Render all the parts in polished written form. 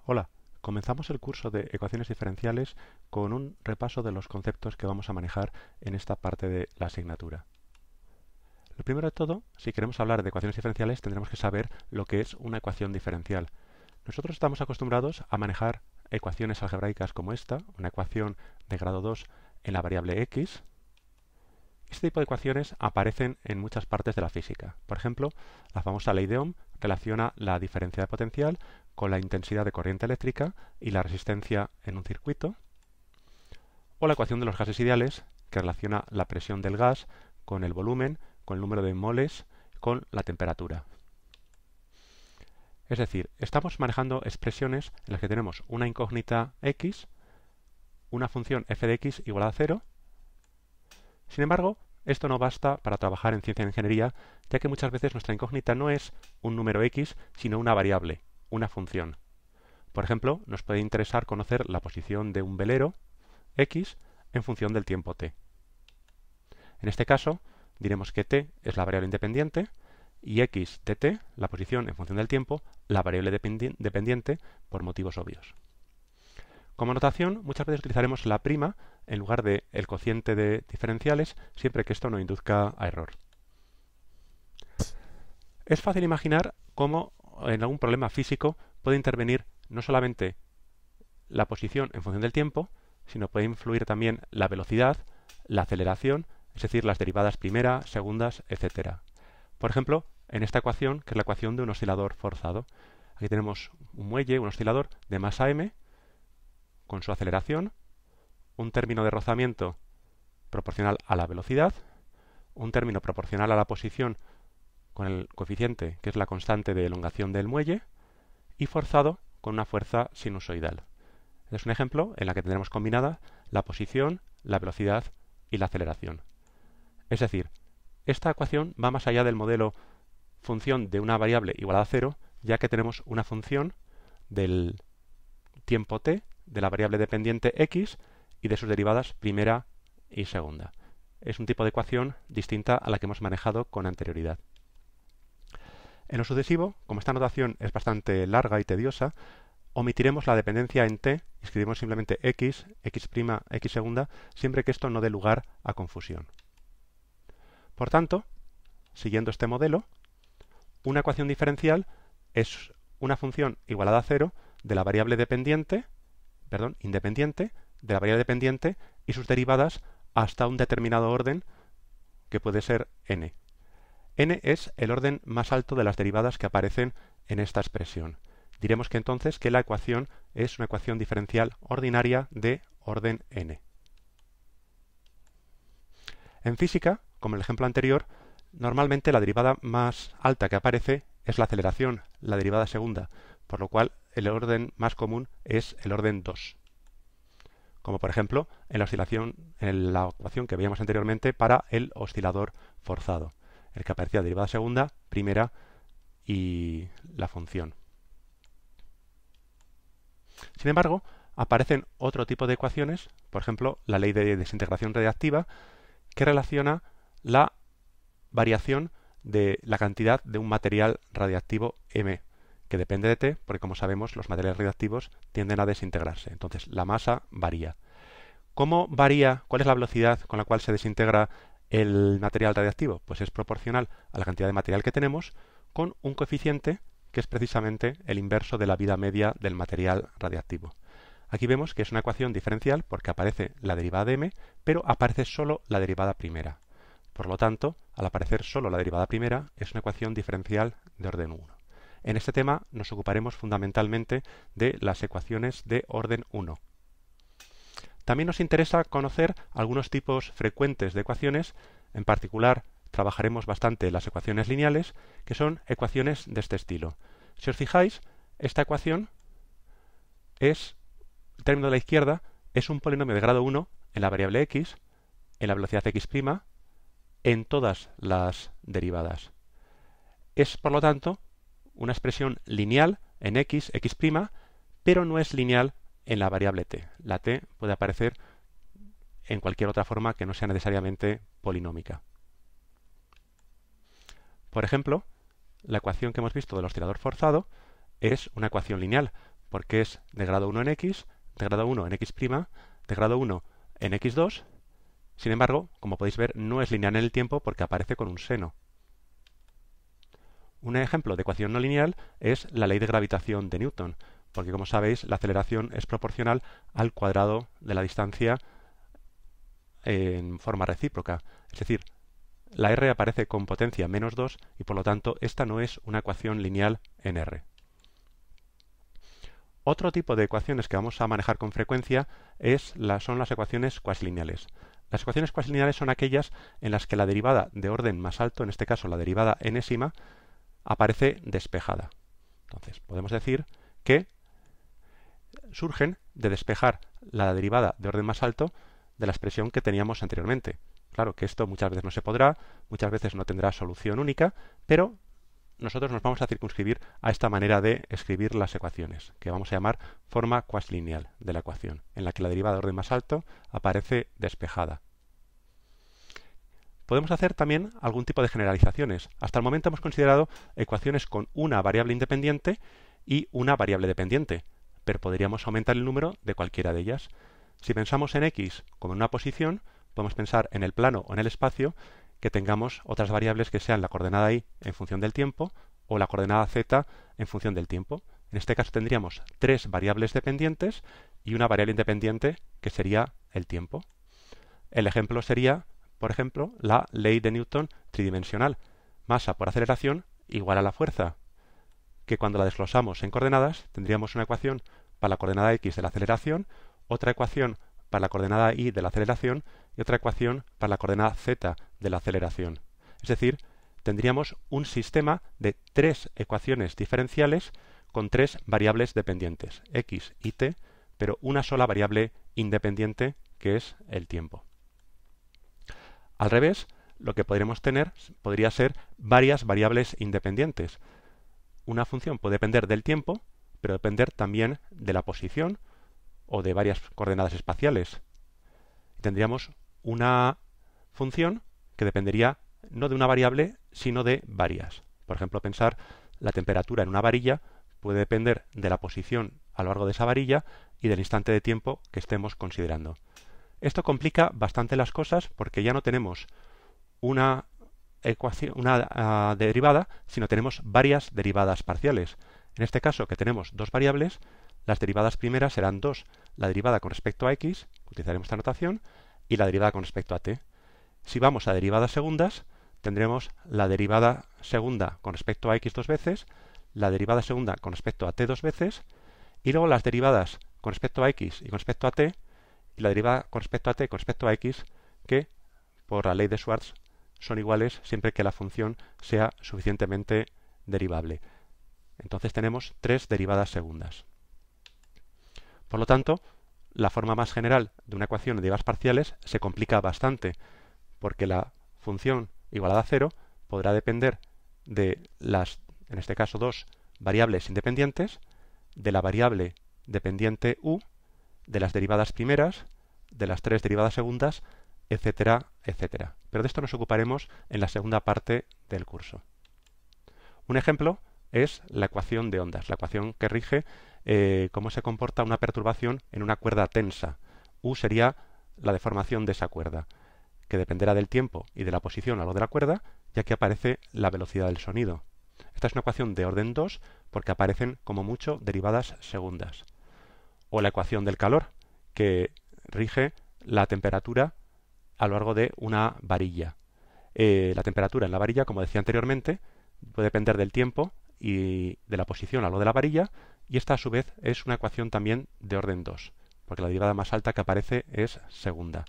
Hola, comenzamos el curso de ecuaciones diferenciales con un repaso de los conceptos que vamos a manejar en esta parte de la asignatura. Lo primero de todo, si queremos hablar de ecuaciones diferenciales, tendremos que saber lo que es una ecuación diferencial. Nosotros estamos acostumbrados a manejar ecuaciones algebraicas como esta, una ecuación de grado 2 en la variable x. Este tipo de ecuaciones aparecen en muchas partes de la física. Por ejemplo, la famosa ley de Ohm relaciona la diferencia de potencial con la intensidad de corriente eléctrica y la resistencia en un circuito. O la ecuación de los gases ideales, que relaciona la presión del gas con el volumen, con el número de moles, con la temperatura. Es decir, estamos manejando expresiones en las que tenemos una incógnita x, una función f de x igual a 0. Sin embargo, esto no basta para trabajar en ciencia e ingeniería, ya que muchas veces nuestra incógnita no es un número x, sino una variable, una función. Por ejemplo, nos puede interesar conocer la posición de un velero x en función del tiempo t. En este caso, diremos que t es la variable independiente y x de t, la posición en función del tiempo, la variable dependiente por motivos obvios. Como notación, muchas veces utilizaremos la prima en lugar del cociente de diferenciales, siempre que esto no induzca a error. Es fácil imaginar cómo en algún problema físico puede intervenir no solamente la posición en función del tiempo, sino puede influir también la velocidad, la aceleración, es decir, las derivadas primera, segundas, etc. Por ejemplo, en esta ecuación, que es la ecuación de un oscilador forzado. Aquí tenemos un muelle, un oscilador de masa m, con su aceleración, un término de rozamiento proporcional a la velocidad, un término proporcional a la posición con el coeficiente, que es la constante de elongación del muelle, y forzado con una fuerza sinusoidal. Es un ejemplo en la que tendremos combinada la posición, la velocidad y la aceleración. Es decir, esta ecuación va más allá del modelo función de una variable igual a 0, ya que tenemos una función del tiempo t, de la variable dependiente x y de sus derivadas primera y segunda. Es un tipo de ecuación distinta a la que hemos manejado con anterioridad. En lo sucesivo, como esta notación es bastante larga y tediosa, omitiremos la dependencia en t y escribimos simplemente x, x', x segunda, siempre que esto no dé lugar a confusión. Por tanto, siguiendo este modelo, una ecuación diferencial es una función igualada a 0 de la variable independiente de la variable dependiente y sus derivadas hasta un determinado orden que puede ser n. N es el orden más alto de las derivadas que aparecen en esta expresión. Diremos que entonces que la ecuación es una ecuación diferencial ordinaria de orden n. En física, como en el ejemplo anterior, normalmente la derivada más alta que aparece es la aceleración, la derivada segunda, por lo cual el orden más común es el orden 2. Como por ejemplo en la ecuación que veíamos anteriormente para el oscilador forzado, el que aparecía derivada segunda, primera y la función. Sin embargo, aparecen otro tipo de ecuaciones, por ejemplo, la ley de desintegración radiactiva, que relaciona la variación de la cantidad de un material radiactivo M, que depende de T, porque como sabemos los materiales radiactivos tienden a desintegrarse. Entonces la masa varía. ¿Cómo varía? ¿Cuál es la velocidad con la cual se desintegra el material radiactivo? Pues es proporcional a la cantidad de material que tenemos con un coeficiente que es precisamente el inverso de la vida media del material radiactivo. Aquí vemos que es una ecuación diferencial porque aparece la derivada de m, pero aparece solo la derivada primera. Por lo tanto, al aparecer solo la derivada primera, es una ecuación diferencial de orden 1. En este tema nos ocuparemos fundamentalmente de las ecuaciones de orden 1. También nos interesa conocer algunos tipos frecuentes de ecuaciones, en particular trabajaremos bastante las ecuaciones lineales, que son ecuaciones de este estilo. Si os fijáis, esta ecuación es, el término de la izquierda, es un polinomio de grado 1 en la variable x, en la velocidad x', en todas las derivadas. Es, por lo tanto, una expresión lineal en x', pero no es lineal en la variable t. La t puede aparecer en cualquier otra forma que no sea necesariamente polinómica. Por ejemplo, la ecuación que hemos visto del oscilador forzado es una ecuación lineal, porque es de grado 1 en x, de grado 1 en x', de grado 1 en x2. Sin embargo, como podéis ver, no es lineal en el tiempo porque aparece con un seno. Un ejemplo de ecuación no lineal es la ley de gravitación de Newton, porque como sabéis, la aceleración es proporcional al cuadrado de la distancia en forma recíproca. Es decir, la r aparece con potencia menos 2 y por lo tanto esta no es una ecuación lineal en R. Otro tipo de ecuaciones que vamos a manejar con frecuencia son las ecuaciones cuasilineales. Las ecuaciones cuasilineales son aquellas en las que la derivada de orden más alto, en este caso la derivada enésima, aparece despejada. Entonces, podemos decir que surgen de despejar la derivada de orden más alto de la expresión que teníamos anteriormente. Claro que esto muchas veces no se podrá, muchas veces no tendrá solución única, pero nosotros nos vamos a circunscribir a esta manera de escribir las ecuaciones, que vamos a llamar forma cuasilineal de la ecuación, en la que la derivada de orden más alto aparece despejada. Podemos hacer también algún tipo de generalizaciones. Hasta el momento hemos considerado ecuaciones con una variable independiente y una variable dependiente, pero podríamos aumentar el número de cualquiera de ellas. Si pensamos en x como en una posición, podemos pensar en el plano o en el espacio que tengamos otras variables que sean la coordenada y en función del tiempo o la coordenada z en función del tiempo. En este caso tendríamos tres variables dependientes y una variable independiente que sería el tiempo. El ejemplo sería, por ejemplo, la ley de Newton tridimensional, masa por aceleración igual a la fuerza, que cuando la desglosamos en coordenadas tendríamos una ecuación para la coordenada x de la aceleración, otra ecuación para la coordenada y de la aceleración y otra ecuación para la coordenada z de la aceleración. Es decir, tendríamos un sistema de tres ecuaciones diferenciales con tres variables dependientes, x y t, pero una sola variable independiente que es el tiempo. Al revés, lo que podríamos tener podría ser varias variables independientes. Una función puede depender del tiempo, pero depender también de la posición o de varias coordenadas espaciales. Tendríamos una función que dependería no de una variable, sino de varias. Por ejemplo, pensar la temperatura en una varilla puede depender de la posición a lo largo de esa varilla y del instante de tiempo que estemos considerando. Esto complica bastante las cosas porque ya no tenemos una derivada, sino tenemos varias derivadas parciales. En este caso, que tenemos dos variables, las derivadas primeras serán dos, la derivada con respecto a x, utilizaremos esta notación, y la derivada con respecto a t. Si vamos a derivadas segundas, tendremos la derivada segunda con respecto a x dos veces, la derivada segunda con respecto a t dos veces, y luego las derivadas con respecto a x y con respecto a t, y la derivada con respecto a t con respecto a x, que por la ley de Schwarz son iguales siempre que la función sea suficientemente derivable. Entonces tenemos tres derivadas segundas. Por lo tanto, la forma más general de una ecuación de derivadas parciales se complica bastante, porque la función igualada a cero podrá depender de las, en este caso, dos variables independientes, de la variable dependiente u, de las derivadas primeras, de las tres derivadas segundas, etcétera, etcétera. Pero de esto nos ocuparemos en la segunda parte del curso. Un ejemplo es la ecuación de ondas, la ecuación que rige cómo se comporta una perturbación en una cuerda tensa. U sería la deformación de esa cuerda, que dependerá del tiempo y de la posición a lo de la cuerda, ya que aparece la velocidad del sonido. Esta es una ecuación de orden 2 porque aparecen como mucho derivadas segundas. O la ecuación del calor, que rige la temperatura a lo largo de una varilla. La temperatura en la varilla, como decía anteriormente, puede depender del tiempo y de la posición a lo de la varilla, y esta a su vez es una ecuación también de orden 2, porque la derivada más alta que aparece es segunda.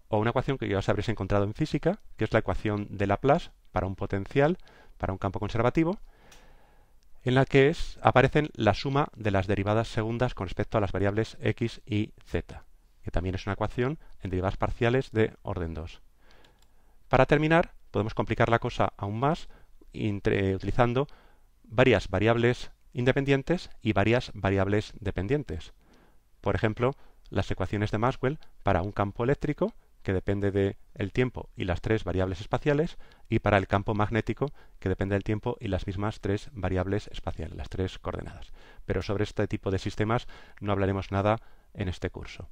O una ecuación que ya os habréis encontrado en física, que es la ecuación de Laplace para un potencial, para un campo conservativo, en la que aparecen la suma de las derivadas segundas con respecto a las variables x y z, que también es una ecuación en derivadas parciales de orden 2. Para terminar, podemos complicar la cosa aún más utilizando varias variables independientes y varias variables dependientes. Por ejemplo, las ecuaciones de Maxwell para un campo eléctrico, que depende del tiempo y las tres variables espaciales, y para el campo magnético, que depende del tiempo y las mismas tres variables espaciales, las tres coordenadas. Pero sobre este tipo de sistemas no hablaremos nada en este curso.